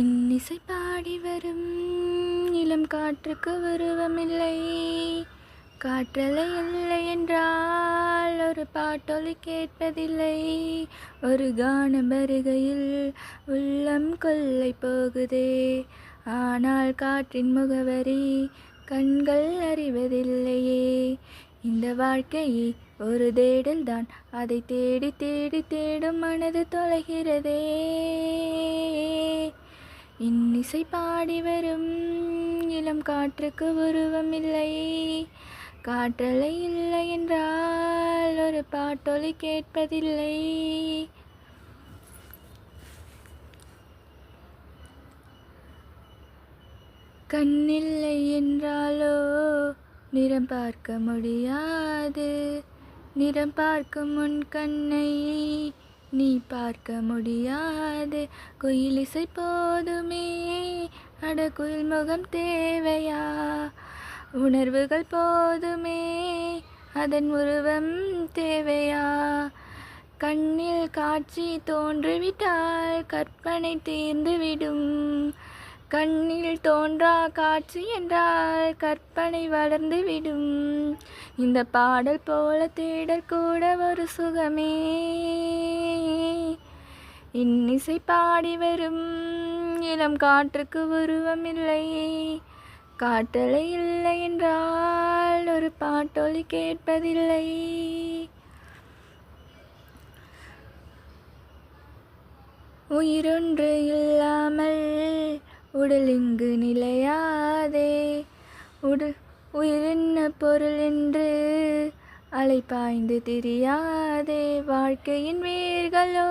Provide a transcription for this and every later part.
இன்னிசை பாடி வரும் இளம் காற்றுக்கு உருவமில்லை, காற்றலை இல்லை என்றால் ஒரு பாட்டொலி கேட்பதில்லை. ஒரு கானம் வருகையில் உள்ளம் கொள்ளை போகுதே, ஆனால் காற்றின் முகவரி கண்கள் அறிவதில்லையே. இந்த வாழ்க்கை ஒரு தேடல் தான், அதை தேடி தேடி தேடும் மனது தொலைகிறதே. இன்னிசை பாடி வரும் இளம் காற்றுக்கு உருவமில்லை, காற்றலை இல்லை என்றால் ஒரு பாட்டொலி கேட்பதில்லை. கண்ணில்லை என்றாலோ நிறம் பார்க்க முடியாது, நிறம் பார்க்கும் உன் கண்ணை நீ பார்க்க முடியாது. குயிலிசை போதுமே, அட குயில் முகம் தேவையா? உணர்வுகள் போதுமே, அதன் உருவம் தேவையா? கண்ணில் காட்சி தோன்றிவிட்டால் கற்பனை தீர்ந்துவிடும். கண்ணில் தோன்றா காட்சி என்றால் கற்பனை வளர்ந்துவிடும். இந்த பாடல் போல தேடல் கூட ஒரு சுகமே. இன்னிசை பாடி வரும் இளம் காற்றுக்கு உருவமில்லை, காற்றலை இல்லை என்றால் ஒரு பாட்டொலி கேட்பதில்லை. உயிரொன்று இல்லாமல் உடல் இங்கு நிலையாதே, உயிர் என்ன பொருள் என்று அலைப்பாய்ந்து தெரியாதே. வாழ்க்கையின் வேர்களோ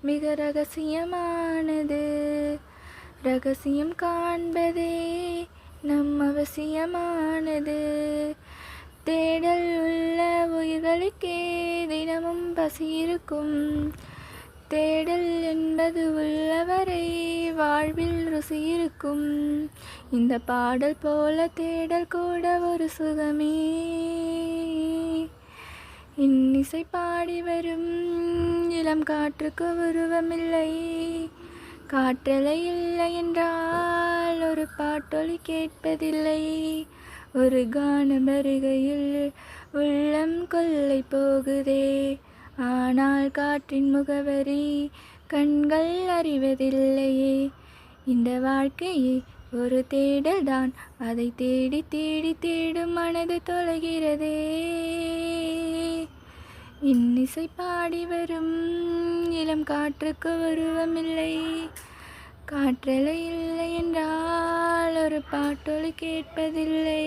மிக ரகசியமானது, ரகசியம் காண்பதே நம் அவசியமானது. தேடல் உள்ள உயிர்களுக்கே தினமும் பசி இருக்கும், தேடல் என்பது உள்ளவரை வாழ்வில் ருசி இருக்கும். இந்த பாடல் போல தேடல் கூட ஒரு சுகமே. இன்னிசை பாடி வரும் இளம் காற்றுக்கு உருவமில்லை, காற்றலை இல்லை என்றால் ஒரு பாட்டொலி கேட்பதில்லை. ஒரு கானம் வருகையில் உள்ளம் கொள்ளை போகுதே, ஆனால் காற்றின் முகவரி கண்கள் அறிவதில்லையே. இந்த வாழ்க்கை ஒரு தேடல் தான், அதை தேடி தேடி தேடும் மனது தொலைகிறதே. இன்னிசை பாடி வரும் இளம் காற்றுக்கு உருவமில்லை, காற்றலை இல்லை என்றால் ஒரு பாட்டொலி கேட்பதில்லை.